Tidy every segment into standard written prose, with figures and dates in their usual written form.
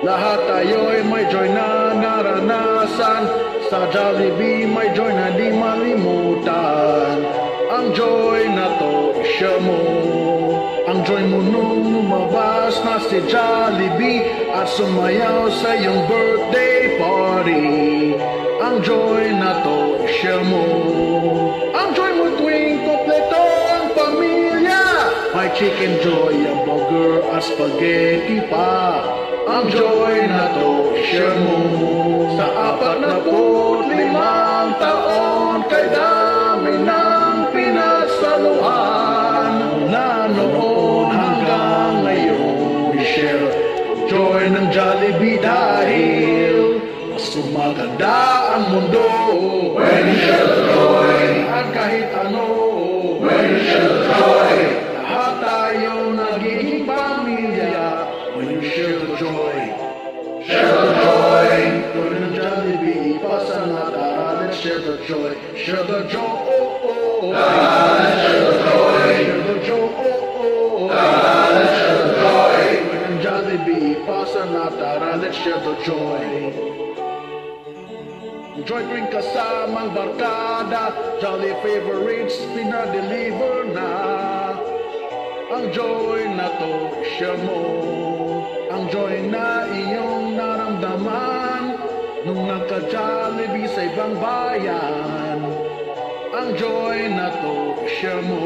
Lahat tayo'y may joy na naranasan. Sa Jollibee may joy na di malimutan. Ang joy na to siya mo. Ang joy mo nung lumabas na si Jollibee at sumayaw sa iyong birthday party. Ang joy na to siya mo. Ang joy mo tuwing kompleto ang pamilya. May chicken joy, a burger at spaghetti pa. Ang joy na to siya mo. Sa 45 taon kay dami ng pinasaluhan. Na noon hanggang ngayon share joy ng Jollibee dahil mas sumaganda ang mundo when you share the joy. At kahit ano when you share the joy. Lahat tayo nagiging pamilya when you share the joy. Share the joy. Joy ng Jollibee, ipasa na tara, let's share the joy. Share the joy. Let's share the joy. Share the joy. Let's share the joy. Joy ng Jollibee, ipasa na tara, let's share the joy. Joy drink kasamang barkada, Jolly favorites pinadeliver na. Ang joy na to siya mo. Ang joy na iyong naramdaman nung nagka-Jollibee sa ibang bayan. Ang joy na to siya mo.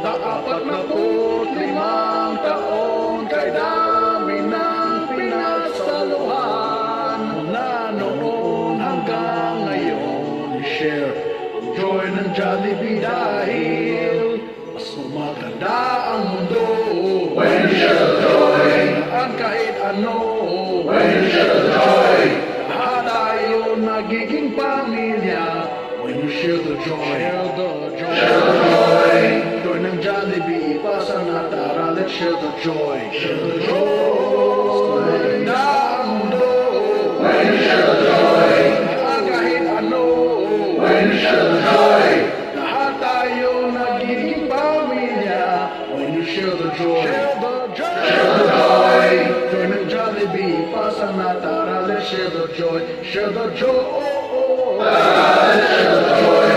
Sa 45 taon kay dami ng pinagsaluhan. Na noon hanggang ngayon share ang joy ng Jollibee dahil mas maganda ang mundo when you share the joy. At kahit ano when you share the joy. Lahat tayo nagiging pamilya when you share the joy. Share the joy. Share the joy. Joy ng Jollibee, ipasa na tara, let's share the joy. Share the joy. Maganda ang mundo when you share the joy. At kahit ano when you share the joy. Lahat tayo nagiging pamilya when you share the joy. Share the joy. Share the joy. Joy ng Jollibee, ipasa na tara, let's share the joy. Share the joy. Let's share the joy.